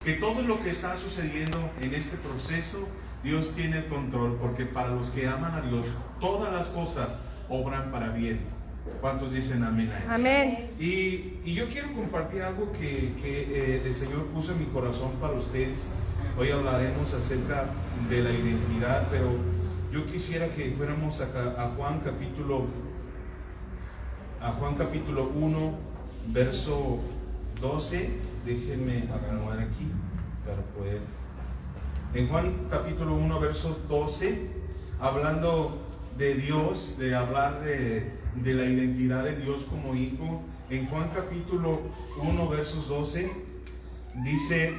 que todo lo que está sucediendo en este proceso, Dios tiene el control, porque para los que aman a Dios, todas las cosas obran para bien. ¿Cuántos dicen amén a eso? Amén. Y yo quiero compartir algo que el Señor puso en mi corazón para ustedes. Hoy hablaremos acerca de la identidad, pero yo quisiera que fuéramos a Juan capítulo 1, verso 12. Déjenme acomodar aquí para poder. En Juan capítulo 1, verso 12, hablando de Dios, de hablar de la identidad de Dios como hijo. En Juan capítulo 1, versos 12, dice: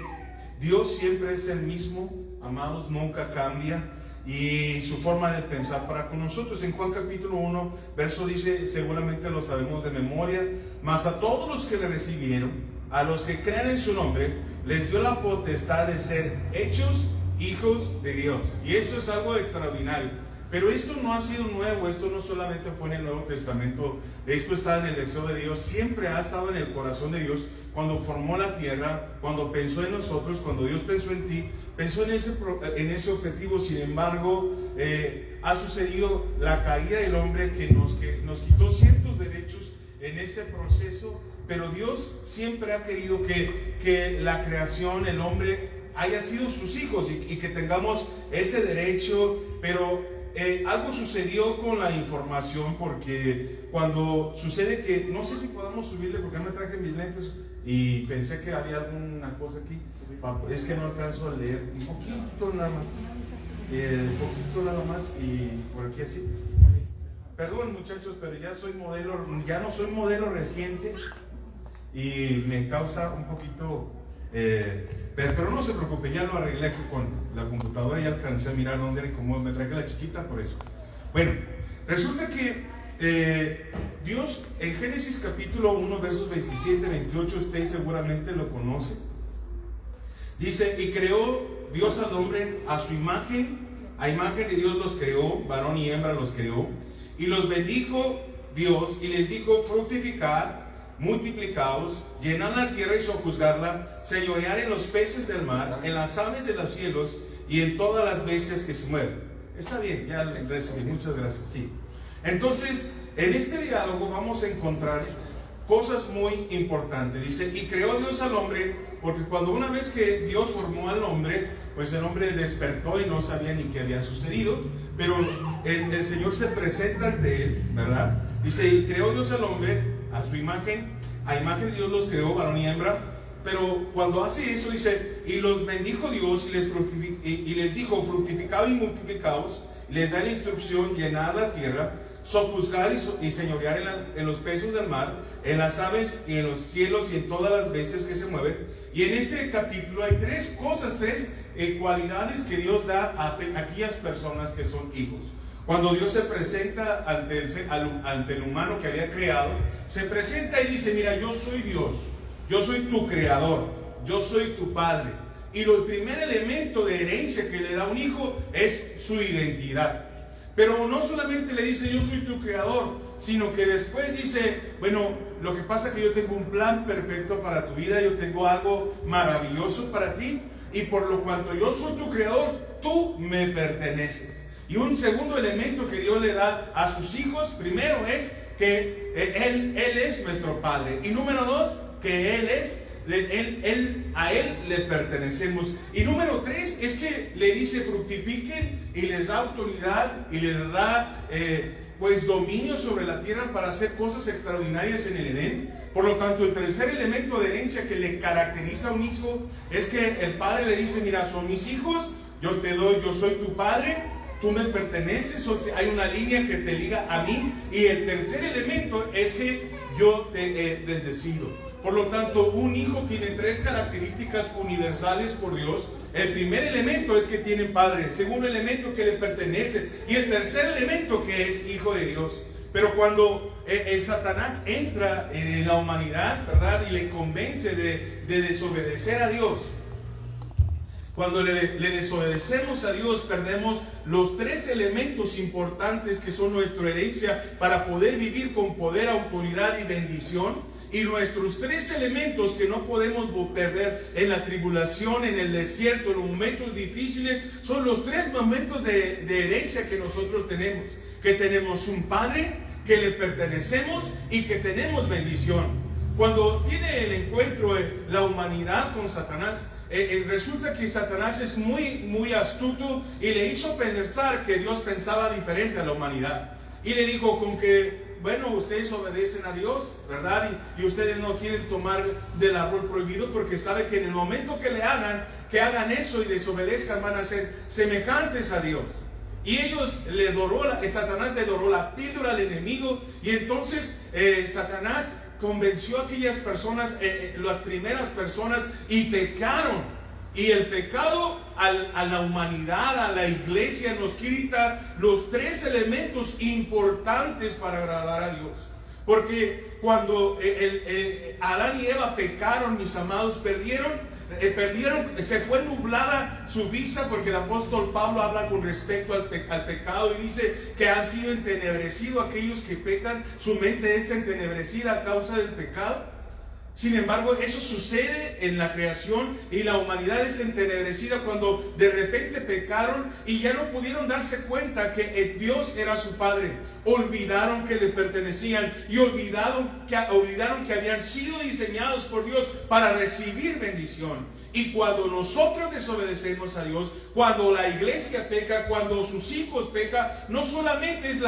Dios siempre es el mismo, amados, nunca cambia, y su forma de pensar para con nosotros. En Juan capítulo 1, verso dice, seguramente lo sabemos de memoria: mas a todos los que le recibieron, a los que creen en su nombre, les dio la potestad de ser hechos hijos de Dios. Y esto es algo extraordinario. Pero esto no ha sido nuevo, esto no solamente fue en el Nuevo Testamento, esto está en el deseo de Dios, siempre ha estado en el corazón de Dios. Cuando formó la tierra, cuando pensó en nosotros, cuando Dios pensó en ti, pensó en ese objetivo. Sin embargo, ha sucedido la caída del hombre que nos quitó ciertos derechos en este proceso, pero Dios siempre ha querido que la creación, el hombre, haya sido sus hijos y que tengamos ese derecho. Pero algo sucedió con la información, porque cuando sucede que, no sé si podamos subirle porque no me traje mis lentes y pensé que había alguna cosa aquí, es que no alcanzo a leer, un poquito nada más, y por aquí así. Perdón, muchachos, pero ya no soy modelo reciente y me causa un poquito, pero no se preocupe, ya lo arreglé aquí con la computadora, ya alcancé a mirar dónde era y cómo me traje la chiquita, por eso. Bueno, resulta que Dios, en Génesis capítulo 1, versos 27, 28, usted seguramente lo conoce. Dice: y creó Dios al hombre a su imagen, a imagen de Dios los creó, varón y hembra los creó, y los bendijo Dios y les dijo: fructificad, multiplicaos, llenad la tierra y sojuzgadla, señorear en los peces del mar, en las aves de los cielos y en todas las bestias que se mueven. Está bien, ya le resumí, muchas gracias. Sí. Entonces, en este diálogo vamos a encontrar cosas muy importantes. Dice: y creó Dios al hombre, porque cuando una vez que Dios formó al hombre, pues el hombre despertó y no sabía ni qué había sucedido, pero el Señor se presenta ante él, ¿verdad? Dice: y creó Dios al hombre a su imagen, a imagen de Dios los creó, varón y hembra. Pero cuando hace eso, dice: y los bendijo Dios y les dijo: fructificad y multiplicaos. Les da la instrucción: llenad la tierra, sojuzgad y señorear en los peces del mar, en las aves y en los cielos y en todas las bestias que se mueven. Y en este capítulo hay tres cualidades que Dios da a aquellas personas que son hijos. Cuando Dios se presenta ante el humano que había creado, se presenta y dice: mira, yo soy Dios, yo soy tu creador, yo soy tu padre. Y el primer elemento de herencia que le da un hijo es su identidad. Pero no solamente le dice: yo soy tu creador, sino que después dice: bueno, lo que pasa es que yo tengo un plan perfecto para tu vida, yo tengo algo maravilloso para ti, y por lo cuanto yo soy tu creador, tú me perteneces. Y un segundo elemento que Dios le da a sus hijos, primero es que Él es nuestro Padre. Y número dos, que a Él le pertenecemos. Y número tres es que le dice: fructifiquen, y les da autoridad y les da pues dominio sobre la tierra para hacer cosas extraordinarias en el Edén. Por lo tanto, el tercer elemento de herencia que le caracteriza a un hijo es que el padre le dice: mira, son mis hijos, yo soy tu padre, tú me perteneces, hay una línea que te liga a mí. Y el tercer elemento es que yo te he bendecido. Por lo tanto, un hijo tiene tres características universales por Dios. El primer elemento es que tiene padre, el segundo elemento que le pertenece, y el tercer elemento que es hijo de Dios. Pero cuando el Satanás entra en la humanidad, ¿verdad?, y le convence de desobedecer a Dios, cuando le desobedecemos a Dios, perdemos los tres elementos importantes que son nuestra herencia para poder vivir con poder, autoridad y bendición. Y nuestros tres elementos que no podemos perder en la tribulación, en el desierto, en los momentos difíciles, son los tres momentos de herencia que nosotros tenemos. Que tenemos un Padre, que le pertenecemos y que tenemos bendición. Cuando tiene el encuentro la humanidad con Satanás, resulta que Satanás es muy astuto y le hizo pensar que Dios pensaba diferente a la humanidad. Y le dijo con que, bueno, ustedes obedecen a Dios, ¿verdad? Y ustedes no quieren tomar del árbol prohibido porque saben que en el momento que hagan eso y desobedezcan, van a ser semejantes a Dios. Y Satanás le doró la píldora al enemigo. Y entonces Satanás convenció a aquellas personas, las primeras personas, y pecaron. Y el pecado a la humanidad, a la iglesia, nos quita los tres elementos importantes para agradar a Dios. Porque cuando Adán y Eva pecaron, mis amados, se fue nublada su vista, porque el apóstol Pablo habla con respecto al pecado y dice que han sido entenebrecidos aquellos que pecan, su mente es entenebrecida a causa del pecado. Sin embargo, eso sucede en la creación y la humanidad es entenebrecida cuando de repente pecaron y ya no pudieron darse cuenta que Dios era su Padre. Olvidaron que le pertenecían y olvidaron que habían sido diseñados por Dios para recibir bendición. Y cuando nosotros desobedecemos a Dios, cuando la iglesia peca, cuando sus hijos pecan, no solamente es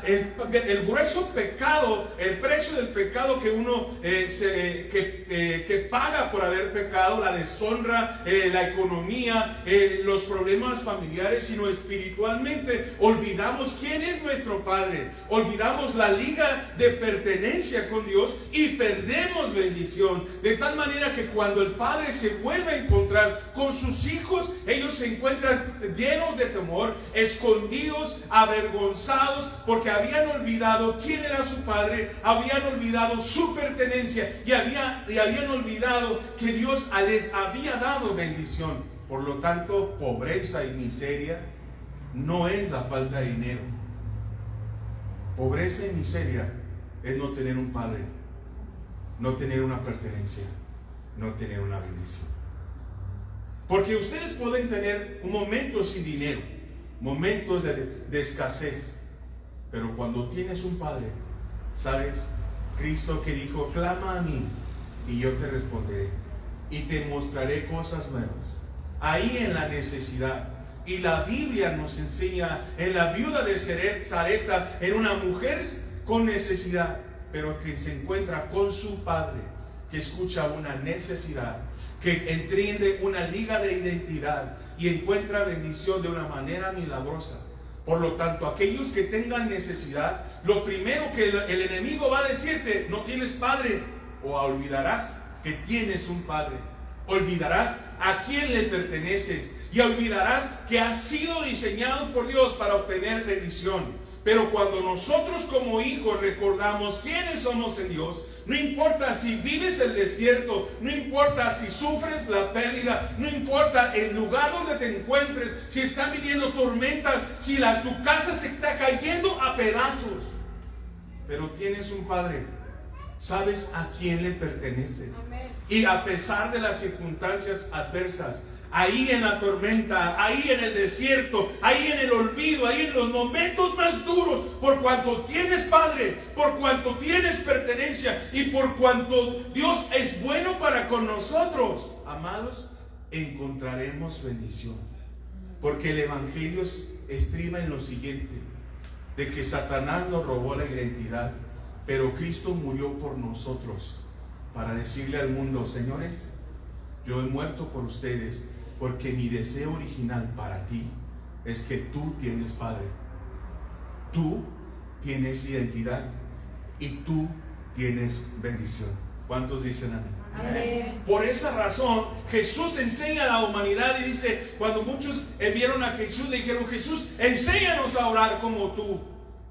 el grueso pecado, el precio del pecado que uno que paga por haber pecado, la deshonra, la economía, los problemas familiares, sino espiritualmente olvidamos quién es nuestro Padre, olvidamos la liga de pertenencia con Dios y perdemos bendición, de tal manera que cuando el Padre se vuelve a encontrar con sus hijos, ellos se encuentran llenos de temor, escondidos, avergonzados, porque habían olvidado quién era su Padre, habían olvidado su pertenencia y habían olvidado que Dios les había dado bendición. Por lo tanto, pobreza y miseria no es la falta de dinero. Pobreza y miseria es no tener un Padre, no tener una pertenencia, no tener una bendición. Porque ustedes pueden tener un momento sin dinero, momentos de escasez, pero cuando tienes un Padre, ¿sabes? Cristo que dijo: clama a mí y yo te responderé y te mostraré cosas nuevas. Ahí en la necesidad. Y la Biblia nos enseña en la viuda de Sarepta, en una mujer con necesidad, pero que se encuentra con su Padre, que escucha una necesidad, que entiende una liga de identidad y encuentra bendición de una manera milagrosa. Por lo tanto, aquellos que tengan necesidad, lo primero que el enemigo va a decirte: no tienes Padre, o olvidarás que tienes un Padre, olvidarás a quién le perteneces y olvidarás que has sido diseñado por Dios para obtener bendición. Pero cuando nosotros como hijos recordamos quiénes somos en Dios, no importa si vives el desierto, no importa si sufres la pérdida, no importa el lugar donde te encuentres, si están viniendo tormentas, si tu casa se está cayendo a pedazos, pero tienes un Padre, sabes a quién le perteneces. Y a pesar de las circunstancias adversas, ahí en la tormenta, ahí en el desierto, ahí en el olvido, ahí en los momentos más duros, por cuanto tienes Padre, por cuanto tienes pertenencia y por cuanto Dios es bueno para con nosotros, amados, encontraremos bendición. Porque el Evangelio estriba en lo siguiente: de que Satanás nos robó la identidad, pero Cristo murió por nosotros para decirle al mundo: señores, yo he muerto por ustedes, porque mi deseo original para ti es que tú tienes Padre, tú tienes identidad y tú tienes bendición. ¿Cuántos dicen amén? Amén. Por esa razón Jesús enseña a la humanidad y dice, cuando muchos vieron a Jesús, le dijeron: Jesús, enséñanos a orar como tú.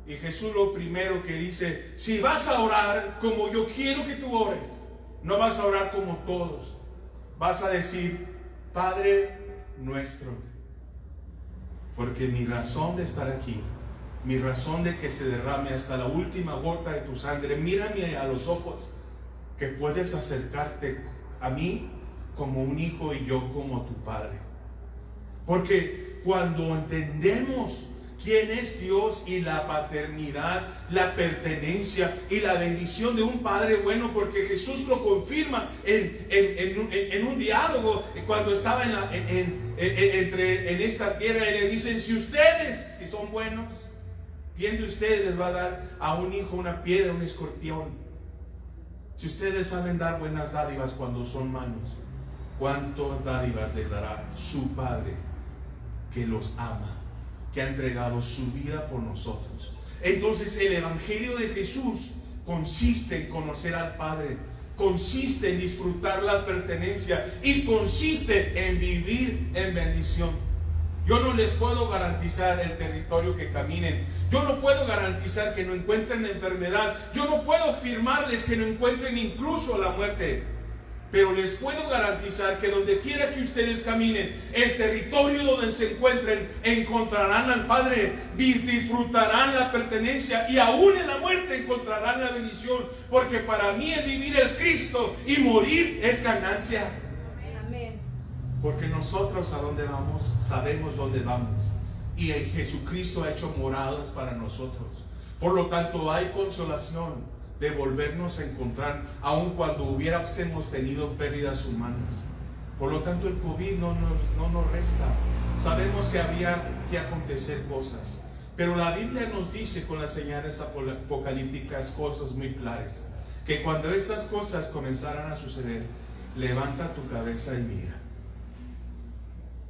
Y Jesús lo primero que dice: si vas a orar como yo quiero que tú ores, no vas a orar como todos, vas a decir: Padre nuestro. Porque mi razón de estar aquí, mi razón de que se derrame hasta la última gota de tu sangre, mírame a los ojos, que puedes acercarte a mí como un hijo y yo como tu padre. Porque cuando entendemos quién es Dios y la paternidad, la pertenencia y la bendición de un Padre bueno, porque Jesús lo confirma en un diálogo cuando estaba en esta tierra, y le dicen: si ustedes, si son buenos, ¿quién de ustedes les va a dar a un hijo una piedra, un escorpión? Si ustedes saben dar buenas dádivas cuando son malos, ¿cuántas dádivas les dará su Padre que los ama, que ha entregado su vida por nosotros? Entonces el Evangelio de Jesús consiste en conocer al Padre, consiste en disfrutar la pertenencia y consiste en vivir en bendición. Yo no les puedo garantizar el territorio que caminen, yo no puedo garantizar que no encuentren la enfermedad, yo no puedo afirmarles que no encuentren incluso la muerte, pero les puedo garantizar que donde quiera que ustedes caminen, el territorio donde se encuentren, encontrarán al Padre, disfrutarán la pertenencia y aún en la muerte encontrarán la bendición, porque para mí el vivir el Cristo y morir es ganancia. Amén. Porque nosotros a dónde vamos, sabemos dónde vamos, y Jesucristo ha hecho moradas para nosotros. Por lo tanto, hay consolación de volvernos a encontrar, aun cuando hubiéramos tenido pérdidas humanas. Por lo tanto, el COVID no nos resta. Sabemos que había que acontecer cosas, pero la Biblia nos dice con las señales apocalípticas cosas muy claras, que cuando estas cosas comenzaran a suceder, levanta tu cabeza y mira,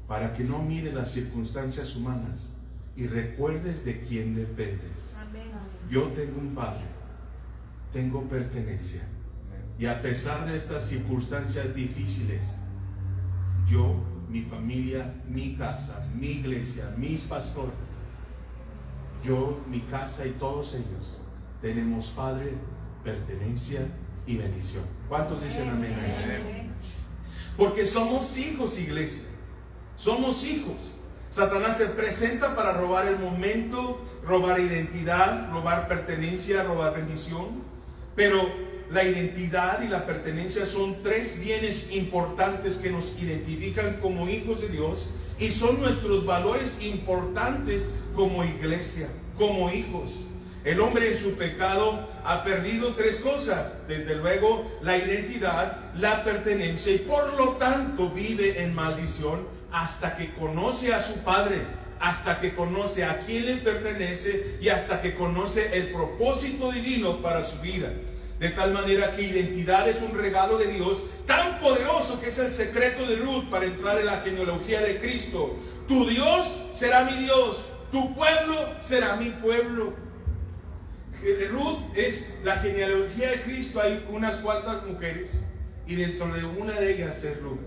para que no mires las circunstancias humanas y recuerdes de quién dependes. Amén. Yo tengo un Padre, tengo pertenencia, y a pesar de estas circunstancias difíciles, yo, mi familia, mi casa, mi iglesia, mis pastores, yo, mi casa y todos ellos tenemos Padre, pertenencia y bendición. ¿Cuántos dicen amén a eso? Porque somos hijos, iglesia, somos hijos. Satanás se presenta para robar el momento, robar identidad, robar pertenencia, robar bendición. Pero la identidad y la pertenencia son tres bienes importantes que nos identifican como hijos de Dios y son nuestros valores importantes como iglesia, como hijos. El hombre en su pecado ha perdido tres cosas: desde luego la identidad, la pertenencia, y por lo tanto vive en maldición hasta que conoce a su Padre, hasta que conoce a quién le pertenece y hasta que conoce el propósito divino para su vida. De tal manera que identidad es un regalo de Dios tan poderoso que es el secreto de Ruth para entrar en la genealogía de Cristo. Tu Dios será mi Dios, tu pueblo será mi pueblo. Ruth es la genealogía de Cristo. Hay unas cuantas mujeres y dentro de una de ellas es Ruth.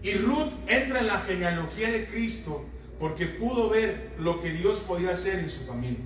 Y Ruth entra en la genealogía de Cristo porque pudo ver lo que Dios podía hacer en su familia.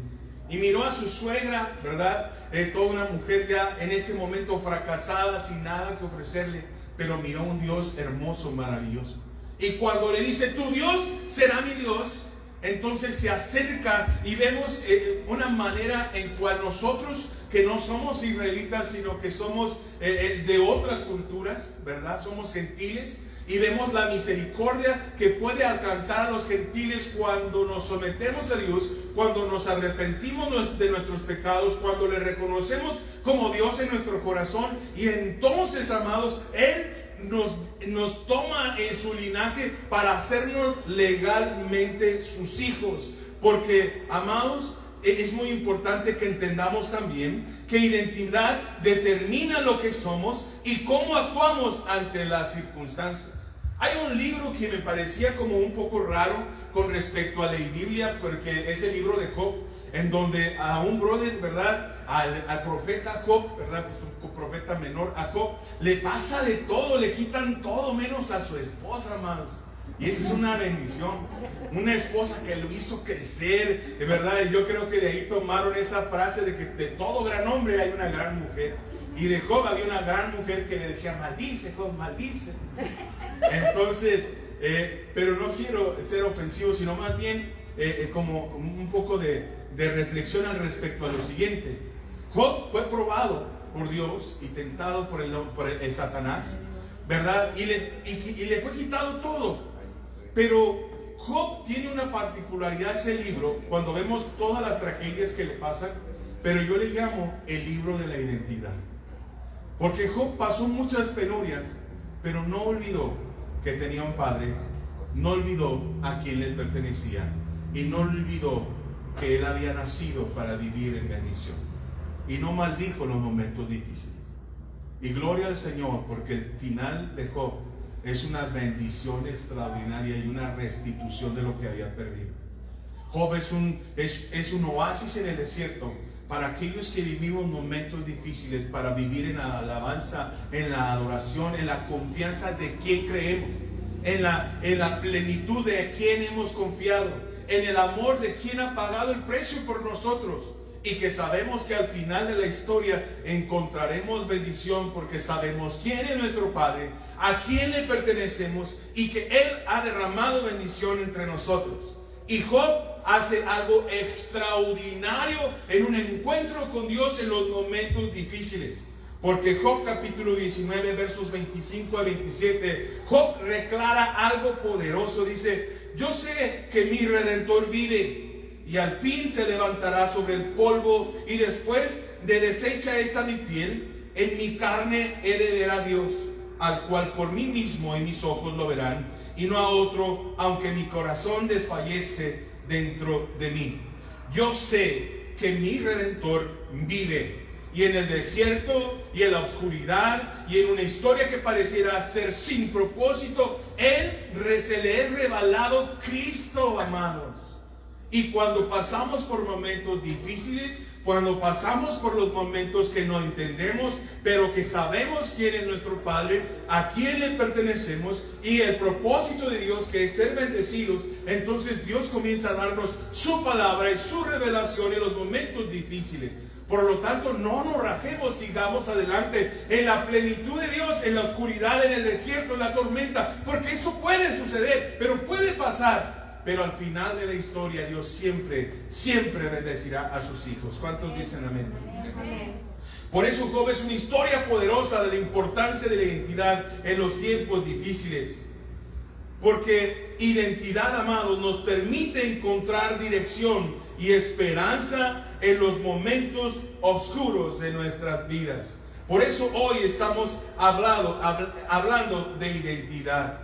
Y miró a su suegra, ¿verdad? Toda una mujer ya en ese momento fracasada, sin nada que ofrecerle, pero miró a un Dios hermoso, maravilloso. Y cuando le dice: tu Dios será mi Dios, entonces se acerca y vemos una manera en cual nosotros, que no somos israelitas, sino que somos de otras culturas, ¿verdad? Somos gentiles. Y vemos la misericordia que puede alcanzar a los gentiles cuando nos sometemos a Dios, cuando nos arrepentimos de nuestros pecados, cuando le reconocemos como Dios en nuestro corazón. Y entonces, amados, Él nos toma en su linaje para hacernos legalmente sus hijos. Porque, amados, es muy importante que entendamos también que identidad determina lo que somos y cómo actuamos ante las circunstancias. Hay un libro que me parecía como un poco raro con respecto a la Biblia, porque es el libro de Job, en donde a un brother, ¿verdad? Al profeta Job, ¿verdad? Pues un profeta menor, a Job, le pasa de todo, le quitan todo menos a su esposa, amados. Y esa es una bendición, una esposa que lo hizo crecer, ¿verdad? Y yo creo que de ahí tomaron esa frase de que de todo gran hombre hay una gran mujer. Y de Job había una gran mujer que le decía: maldice, Job, maldice. Entonces, pero no quiero ser ofensivo, sino más bien como un poco de reflexión al respecto a lo siguiente. Job fue probado por Dios y tentado por el Satanás, ¿verdad? Y le fue quitado todo. Pero Job tiene una particularidad, ese libro, cuando vemos todas las tragedias que le pasan, pero yo le llamo el libro de la identidad. Porque Job pasó muchas penurias, pero no olvidó que tenía un padre, no olvidó a quien le pertenecía y no olvidó que él había nacido para vivir en bendición. Y no maldijo los momentos difíciles. Y gloria al Señor, porque el final de Job es una bendición extraordinaria y una restitución de lo que había perdido. Job es un oasis en el desierto para aquellos que vivimos momentos difíciles, para vivir en la alabanza, en la adoración, en la confianza de quien creemos, en la plenitud de quien hemos confiado, en el amor de quien ha pagado el precio por nosotros, y que sabemos que al final de la historia encontraremos bendición porque sabemos quién es nuestro Padre, a quién le pertenecemos y que Él ha derramado bendición entre nosotros. Y Job hace algo extraordinario en un encuentro con Dios en los momentos difíciles. Porque Job capítulo 19 versos 25 a 27, Job declara algo poderoso. Dice: yo sé que mi Redentor vive y al fin se levantará sobre el polvo, y después de deshecha esta mi piel, en mi carne he de ver a Dios, al cual por mí mismo y mis ojos lo verán, y no a otro, aunque mi corazón desfallece dentro de mí. Yo sé que mi Redentor vive, y en el desierto y en la oscuridad y en una historia que pareciera ser sin propósito, se le es revelado Cristo, amados. Y cuando pasamos por momentos difíciles, cuando pasamos por los momentos que no entendemos, pero que sabemos quién es nuestro Padre, a quién le pertenecemos y el propósito de Dios, que es ser bendecidos, entonces Dios comienza a darnos su palabra y su revelación en los momentos difíciles. Por lo tanto, no nos rajemos, sigamos adelante en la plenitud de Dios, en la oscuridad, en el desierto, en la tormenta, porque eso puede suceder, pero puede pasar. Pero al final de la historia, Dios siempre, siempre bendecirá a sus hijos. ¿Cuántos dicen amén? Por eso Job es una historia poderosa de la importancia de la identidad en los tiempos difíciles. Porque identidad, amados, nos permite encontrar dirección y esperanza en los momentos oscuros de nuestras vidas. Por eso hoy estamos hablando de identidad.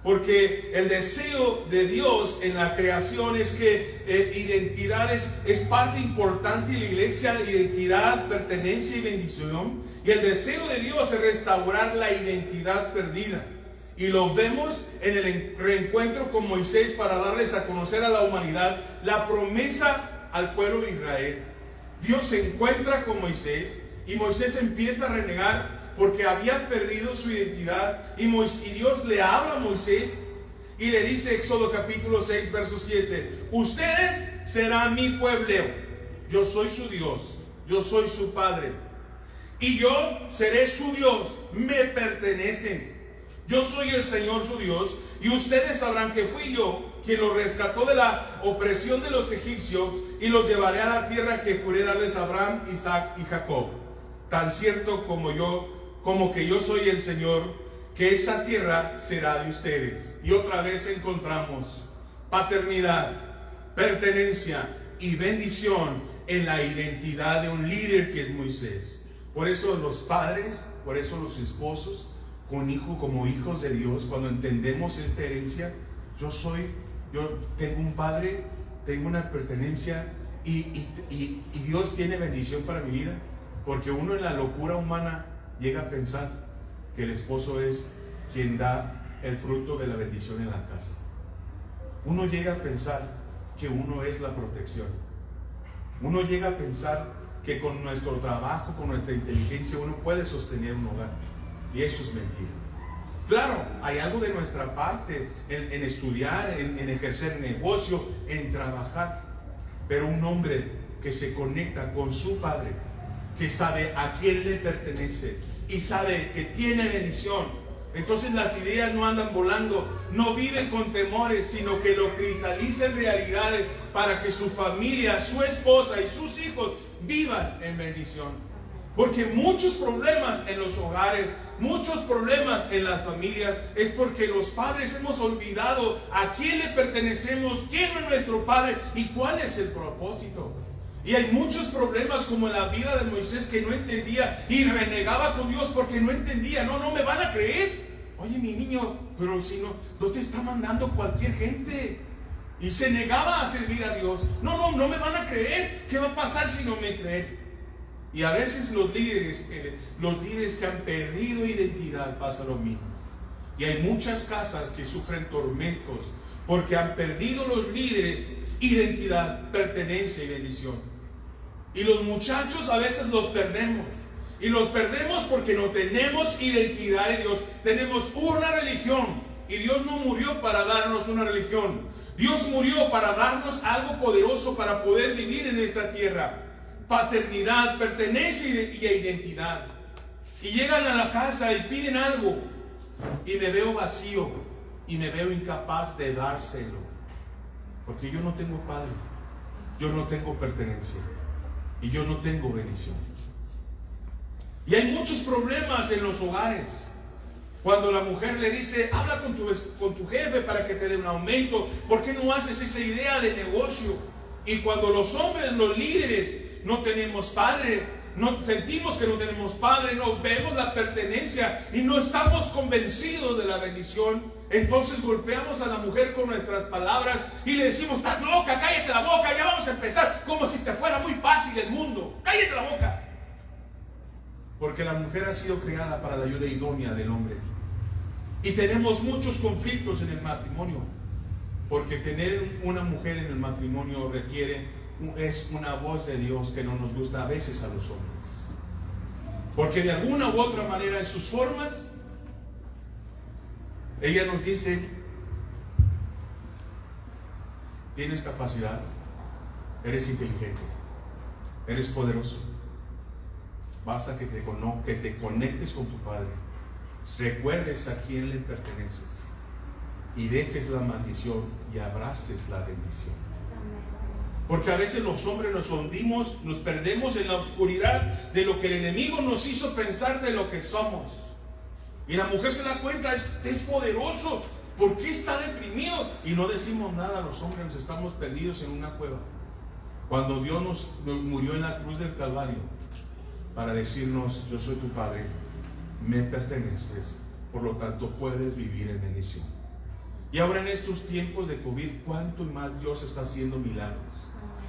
Porque el deseo de Dios en la creación es que identidad es parte importante de la iglesia. Identidad, pertenencia y bendición. Y el deseo de Dios es restaurar la identidad perdida. Y lo vemos en el reencuentro con Moisés para darles a conocer a la humanidad la promesa al pueblo de Israel. Dios se encuentra con Moisés y Moisés empieza a renegar porque había perdido su identidad, y Dios le habla a Moisés y le dice, Éxodo capítulo 6 verso 7, ustedes serán mi pueblo, yo soy su Dios, yo soy su Padre, y yo seré su Dios, me pertenecen, yo soy el Señor su Dios, y ustedes sabrán que fui yo quien los rescató de la opresión de los egipcios, y los llevaré a la tierra que juré darles a Abraham, Isaac y Jacob, tan cierto como que yo soy el Señor, que esa tierra será de ustedes. Y otra vez encontramos paternidad, pertenencia y bendición en la identidad de un líder que es Moisés. Por eso los padres, por eso los esposos, como hijos de Dios, cuando entendemos esta herencia, yo tengo un padre, tengo una pertenencia y Dios tiene bendición para mi vida, porque uno en la locura humana llega a pensar que el esposo es quien da el fruto de la bendición en la casa. Uno llega a pensar que uno es la protección. Uno llega a pensar que con nuestro trabajo, con nuestra inteligencia, uno puede sostener un hogar. Y eso es mentira. Claro, hay algo de nuestra parte en estudiar, en ejercer negocio, en trabajar. Pero un hombre que se conecta con su Padre, que sabe a quién le pertenece y sabe que tiene bendición, entonces las ideas no andan volando, no viven con temores, sino que lo cristaliza en realidades para que su familia, su esposa y sus hijos vivan en bendición. Porque muchos problemas en los hogares, muchos problemas en las familias, es porque los padres hemos olvidado a quién le pertenecemos, quién es nuestro padre y cuál es el propósito. Y hay muchos problemas como en la vida de Moisés, que no entendía y renegaba con Dios porque no entendía. No me van a creer. Oye, mi niño, pero si no te está mandando cualquier gente. Y se negaba a servir a Dios. No me van a creer. ¿Qué va a pasar si no me creen? Y a veces los líderes que han perdido identidad pasa lo mismo. Y hay muchas casas que sufren tormentos porque han perdido los líderes identidad, pertenencia y bendición. Y los muchachos a veces los perdemos. Y los perdemos porque no tenemos identidad de Dios. Tenemos una religión. Y Dios no murió para darnos una religión. Dios murió para darnos algo poderoso para poder vivir en esta tierra. Paternidad, pertenencia y identidad. Y llegan a la casa y piden algo. Y me veo vacío. Y me veo incapaz de dárselo. Porque yo no tengo padre. Yo no tengo pertenencia. Y yo no tengo bendición. Y hay muchos problemas en los hogares. Cuando la mujer le dice, habla con tu jefe para que te dé un aumento. ¿Por qué no haces esa idea de negocio? Y cuando los hombres, los líderes, no tenemos padre, no sentimos que no tenemos padre, no vemos la pertenencia y no estamos convencidos de la bendición, entonces golpeamos a la mujer con nuestras palabras y le decimos, estás loca, cállate la boca, ya vamos a empezar, como si te fuera muy fácil el mundo, cállate la boca. Porque la mujer ha sido creada para la ayuda idónea del hombre. Y tenemos muchos conflictos en el matrimonio, porque tener una mujer en el matrimonio es una voz de Dios que no nos gusta a veces a los hombres. Porque de alguna u otra manera en sus formas, ella nos dice, tienes capacidad, eres inteligente, eres poderoso. Basta que te conectes con tu Padre, recuerdes a quién le perteneces y dejes la maldición y abraces la bendición. Porque a veces los hombres nos hundimos, nos perdemos en la oscuridad de lo que el enemigo nos hizo pensar de lo que somos. Y la mujer se da cuenta, es poderoso, ¿por qué está deprimido? Y no decimos nada, los hombres estamos perdidos en una cueva. Cuando Dios nos murió en la cruz del Calvario para decirnos, yo soy tu Padre, me perteneces, por lo tanto puedes vivir en bendición. Y ahora en estos tiempos de COVID, cuánto más Dios está haciendo milagros.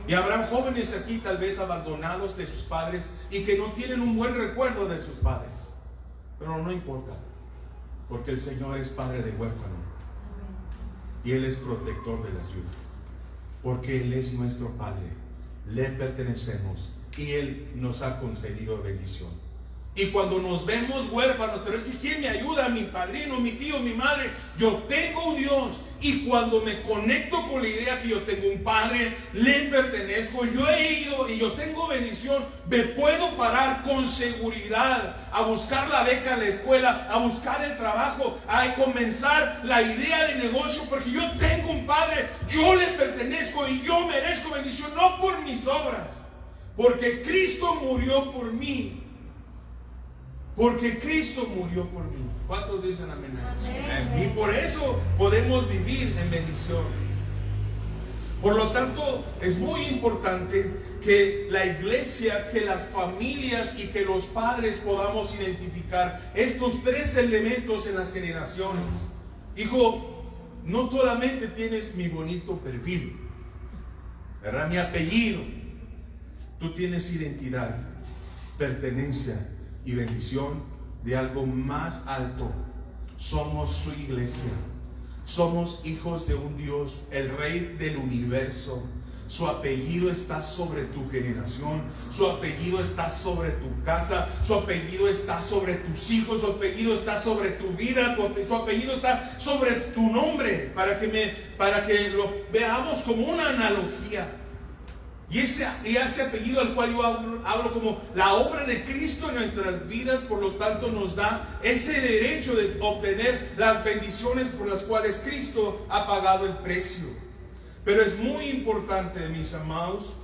Y habrán jóvenes aquí tal vez abandonados de sus padres y que no tienen un buen recuerdo de sus padres, pero no importa, porque el Señor es padre de huérfano y Él es protector de las viudas, porque Él es nuestro Padre, le pertenecemos y Él nos ha concedido bendición. Y cuando nos vemos huérfanos, pero es que ¿quién me ayuda? Mi padrino, mi tío, mi madre. Yo tengo un Dios. Y cuando me conecto con la idea que yo tengo un Padre, le pertenezco, yo he ido y yo tengo bendición, me puedo parar con seguridad a buscar la beca en la escuela, a buscar el trabajo, a comenzar la idea de negocio, porque yo tengo un Padre, yo le pertenezco y yo merezco bendición, no por mis obras, porque Cristo murió por mí. Porque Cristo murió por mí. ¿Cuántos dicen amén a eso? Amén. Y por eso podemos vivir en bendición. Por lo tanto, es muy importante que la iglesia, que las familias y que los padres podamos identificar estos tres elementos en las generaciones. Hijo, no solamente tienes mi bonito perfil, ¿verdad? Mi apellido. Tú tienes identidad, pertenencia y bendición de algo más alto. Somos su iglesia, somos hijos de un Dios, el Rey del universo. Su apellido está sobre tu generación, su apellido está sobre tu casa, su apellido está sobre tus hijos, su apellido está sobre tu vida, su apellido está sobre tu nombre, para que lo veamos como una analogía. Y ese apellido al cual yo hablo como la obra de Cristo en nuestras vidas, por lo tanto nos da ese derecho de obtener las bendiciones por las cuales Cristo ha pagado el precio. Pero es muy importante, mis amados,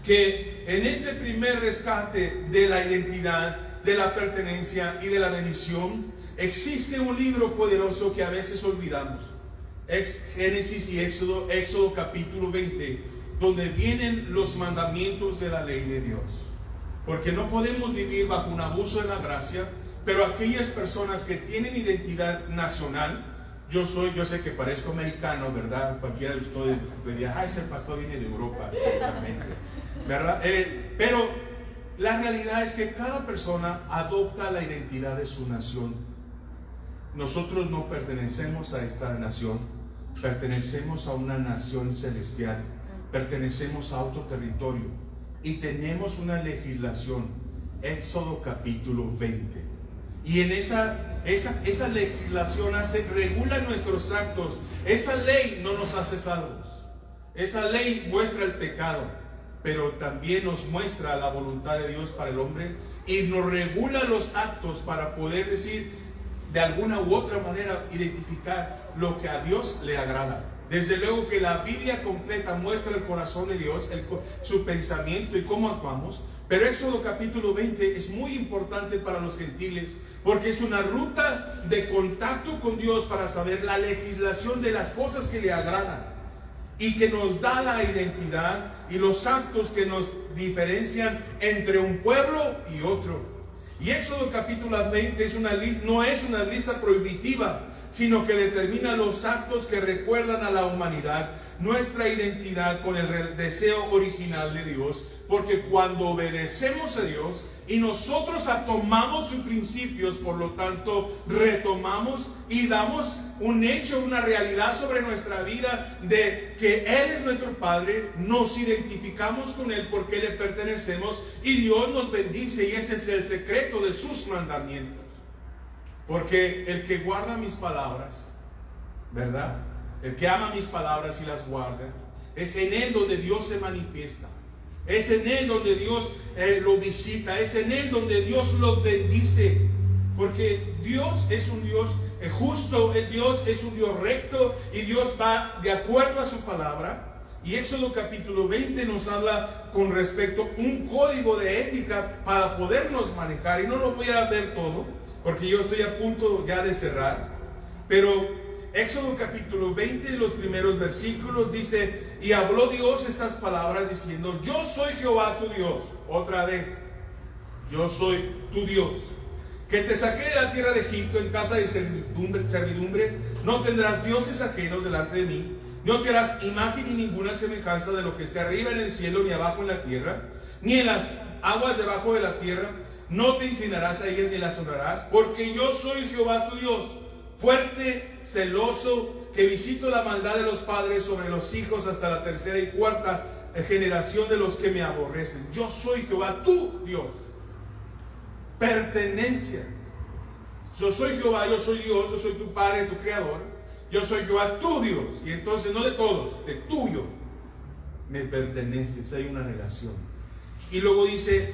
que en este primer rescate de la identidad, de la pertenencia y de la bendición, existe un libro poderoso que a veces olvidamos. Es Génesis y Éxodo, Éxodo capítulo 20, donde vienen los mandamientos de la ley de Dios. Porque no podemos vivir bajo un abuso de la gracia, pero aquellas personas que tienen identidad nacional, yo sé que parezco americano, ¿verdad? Cualquiera de ustedes diría, ese pastor viene de Europa, seguramente, ¿verdad? Pero la realidad es que cada persona adopta la identidad de su nación. Nosotros no pertenecemos a esta nación, pertenecemos a una nación celestial, pertenecemos a otro territorio y tenemos una legislación. Éxodo capítulo 20. Y en esa legislación regula nuestros actos. Esa ley no nos hace salvos. Esa ley muestra el pecado, pero también nos muestra la voluntad de Dios para el hombre y nos regula los actos para poder decir, de alguna u otra manera, identificar lo que a Dios le agrada. Desde luego que la Biblia completa muestra el corazón de Dios, su pensamiento y cómo actuamos. Pero Éxodo capítulo 20 es muy importante para los gentiles, porque es una ruta de contacto con Dios para saber la legislación de las cosas que le agradan y que nos da la identidad y los actos que nos diferencian entre un pueblo y otro. Y Éxodo capítulo 20 no es una lista prohibitiva, sino que determina los actos que recuerdan a la humanidad nuestra identidad con el deseo original de Dios. Porque cuando obedecemos a Dios y nosotros tomamos sus principios, por lo tanto retomamos y damos un hecho, una realidad sobre nuestra vida de que Él es nuestro Padre, nos identificamos con Él porque le pertenecemos y Dios nos bendice, y ese es el secreto de sus mandamientos. Porque el que guarda mis palabras, ¿verdad? El que ama mis palabras y las guarda, es en Él donde Dios se manifiesta. Es en Él donde Dios lo visita. Es en Él donde Dios lo bendice. Porque Dios es un Dios justo, Dios es un Dios recto y Dios va de acuerdo a su palabra. Y Éxodo capítulo 20 nos habla con respecto a un código de ética para podernos manejar. Y no lo voy a ver todo, porque yo estoy a punto ya de cerrar. Pero Éxodo capítulo 20, los primeros versículos dice: y habló Dios estas palabras diciendo, yo soy Jehová tu Dios. Otra vez, yo soy tu Dios, que te saqué de la tierra de Egipto en casa de servidumbre. No tendrás dioses ajenos delante de mí, no te harás imagen ni ninguna semejanza de lo que esté arriba en el cielo, ni abajo en la tierra, ni en las aguas debajo de la tierra. No te inclinarás a ellas ni las honrarás, porque yo soy Jehová tu Dios, fuerte, celoso, que visito la maldad de los padres sobre los hijos hasta la tercera y cuarta generación de los que me aborrecen. Yo soy Jehová tu Dios. Pertenencia. Yo soy Jehová, yo soy Dios, yo soy tu Padre, tu Creador. Yo soy Jehová tu Dios. Y entonces no de todos, de tuyo me perteneces. Hay una relación. Y luego dice,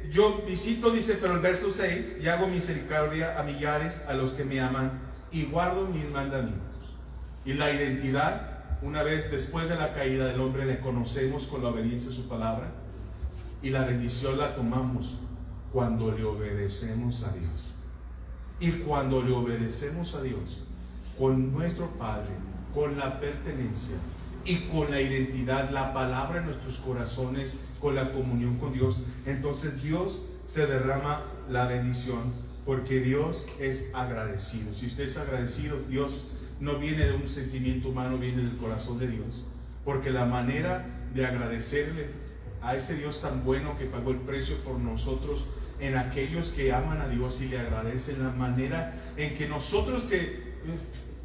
yo visito, pero el verso 6, y hago misericordia a millares a los que me aman y guardo mis mandamientos. Y la identidad, una vez después de la caída del hombre, le conocemos con la obediencia a su palabra, y la bendición la tomamos cuando le obedecemos a Dios. Y cuando le obedecemos a Dios con nuestro Padre, con la pertenencia y con la identidad, la palabra en nuestros corazones, con la comunión con Dios, entonces Dios se derrama la bendición, porque Dios es agradecido. Si usted es agradecido, Dios no viene de un sentimiento humano, viene del corazón de Dios, porque la manera de agradecerle a ese Dios tan bueno que pagó el precio por nosotros, en aquellos que aman a Dios y le agradecen, la manera en que nosotros, que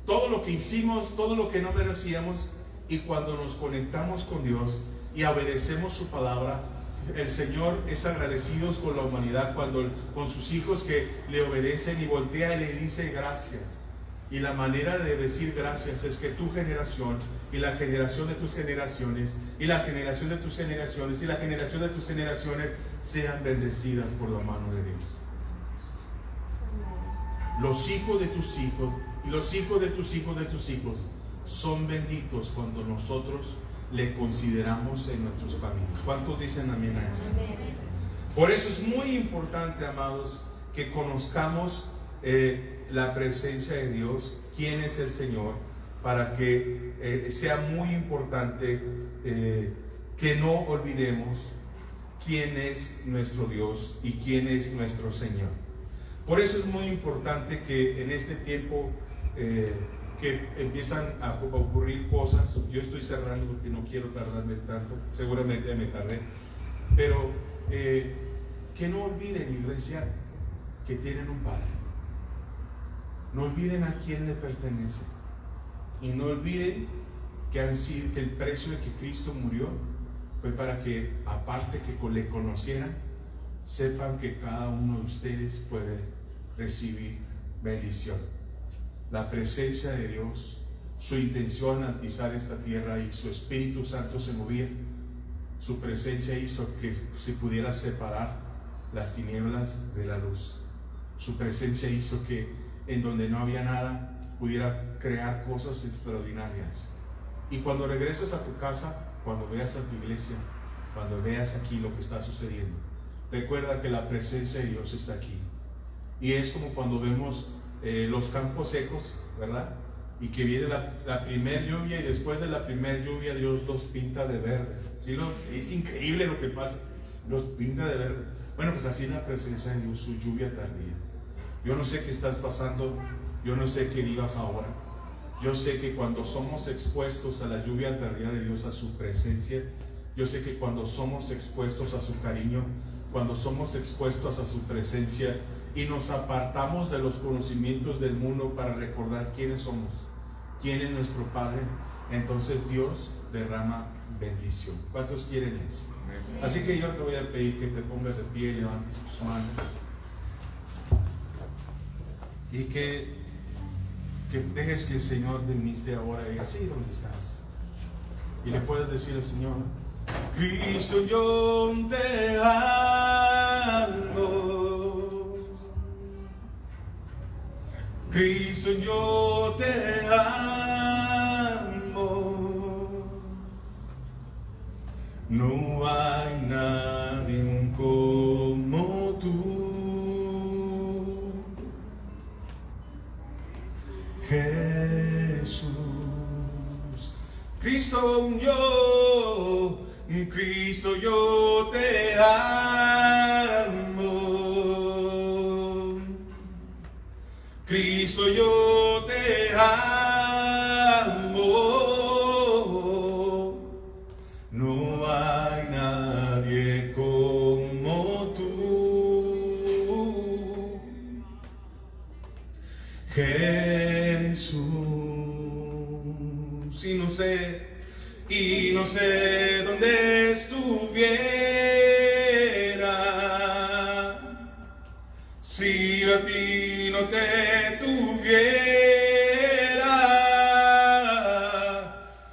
todo lo que hicimos, todo lo que no merecíamos, y cuando nos conectamos con Dios y obedecemos su palabra, el Señor es agradecido con la humanidad, con sus hijos que le obedecen, y voltea y le dice gracias. Y la manera de decir gracias es que tu generación y la generación de tus generaciones y la generación de tus generaciones y la generación de tus generaciones sean bendecidas por la mano de Dios. Los hijos de tus hijos y los hijos de tus hijos de tus hijos son benditos cuando nosotros le consideramos en nuestros caminos. ¿Cuántos dicen amén a eso? Por eso es muy importante, amados, que conozcamos la presencia de Dios, quién es el Señor, para que sea muy importante que no olvidemos quién es nuestro Dios y quién es nuestro Señor. Por eso es muy importante que en este tiempo que empiezan a ocurrir cosas, yo estoy cerrando porque no quiero tardarme tanto, seguramente me tardé, pero que no olviden, iglesia, que tienen un Padre. No olviden a quién le pertenece, y no olviden que el precio de que Cristo murió fue para que, aparte que le conocieran, sepan que cada uno de ustedes puede recibir bendición. La presencia de Dios, su intención al pisar esta tierra, y su Espíritu Santo se movía. Su presencia hizo que se pudiera separar las tinieblas de la luz. Su presencia hizo que en donde no había nada pudiera crear cosas extraordinarias. Y cuando regreses a tu casa, cuando veas a tu iglesia, cuando veas aquí lo que está sucediendo, recuerda que la presencia de Dios está aquí. Y es como cuando vemos los campos secos, ¿verdad? Y que viene la primer lluvia, y después de la primer lluvia Dios los pinta de verde. ¿Sí? Es increíble lo que pasa, los pinta de verde. Bueno, pues así es la presencia de Dios, su lluvia tardía. Yo no sé qué estás pasando, yo no sé qué vivas ahora. Yo sé que cuando somos expuestos a la lluvia tardía de Dios, a su presencia, yo sé que cuando somos expuestos a su cariño, cuando somos expuestos a su presencia y nos apartamos de los conocimientos del mundo para recordar quiénes somos, quién es nuestro Padre, entonces Dios derrama bendición. ¿Cuántos quieren eso? Así que yo te voy a pedir que te pongas de pie, levantes tus manos y que dejes que el Señor te ministre ahora, y así donde estás, y le puedes decir al Señor: Cristo, yo te amo. Cristo, yo te amo. No hay nadie como tú, Jesús. Cristo, yo te amo. Cristo, yo te amo. No hay nadie como tú, Jesús. Y no sé dónde estuviera si a ti no te tuviera,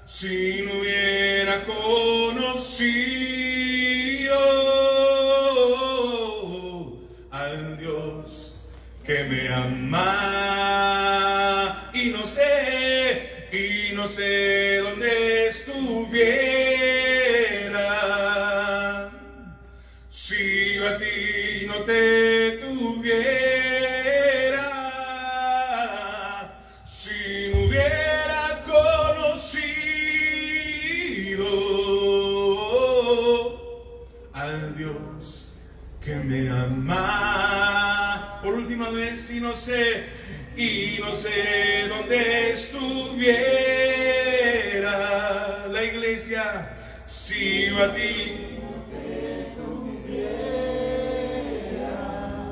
si no hubiera conocido al Dios que me ama. Y no sé dónde estuviera si a ti no te tuviera, si no hubiera conocido al Dios que me ama. Por última vez, y no sé dónde estuviera la iglesia si a ti,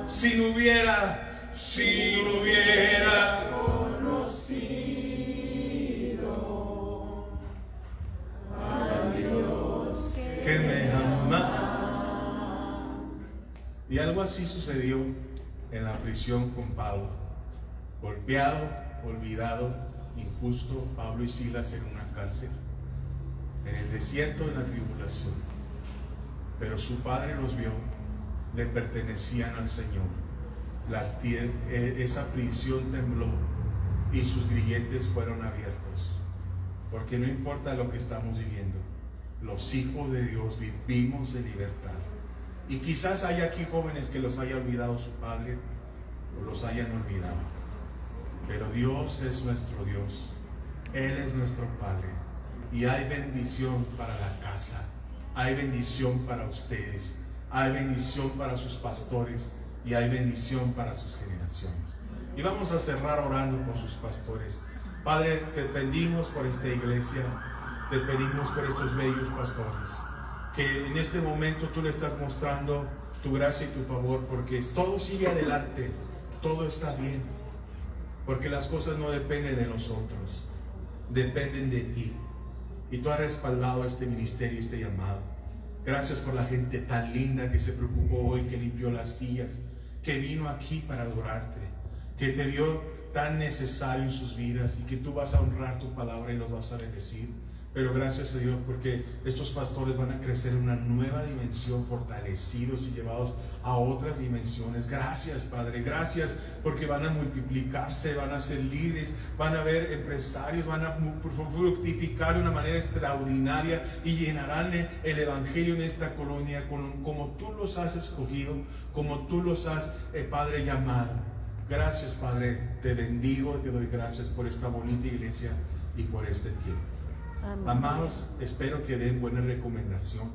si no hubiera conocido a Dios que me ama. Y algo así sucedió en la prisión con Pablo. Golpeado, olvidado, injusto, Pablo y Silas en una cárcel, en el desierto de la tribulación. Pero su padre los vio, le pertenecían al Señor. Esa prisión tembló y sus grilletes fueron abiertos. Porque no importa lo que estamos viviendo, los hijos de Dios vivimos en libertad. Y quizás hay aquí jóvenes que los haya olvidado su padre o los hayan olvidado. Pero Dios es nuestro Dios. Él es nuestro Padre. Y hay bendición para la casa. Hay bendición para ustedes. Hay bendición para sus pastores. Y hay bendición para sus generaciones. Y vamos a cerrar orando por sus pastores. Padre, te pedimos por esta iglesia. Te pedimos por estos bellos pastores. Que en este momento tú le estás mostrando tu gracia y tu favor. Porque todo sigue adelante. Todo está bien. Porque las cosas no dependen de nosotros. Dependen de ti. Y tú has respaldado este ministerio, este llamado. Gracias por la gente tan linda que se preocupó hoy, que limpió las sillas, que vino aquí para adorarte, que te vio tan necesario en sus vidas y que tú vas a honrar tu palabra y los vas a bendecir. Pero gracias a Dios porque estos pastores van a crecer en una nueva dimensión, fortalecidos y llevados a otras dimensiones. Gracias, Padre, gracias porque van a multiplicarse, van a ser líderes, van a ver empresarios, van a fructificar de una manera extraordinaria y llenarán el evangelio en esta colonia como tú los has escogido, como tú los has, Padre, llamado. Gracias, Padre, te bendigo, te doy gracias por esta bonita iglesia y por este tiempo. Amén. Amados, espero que den buena recomendación.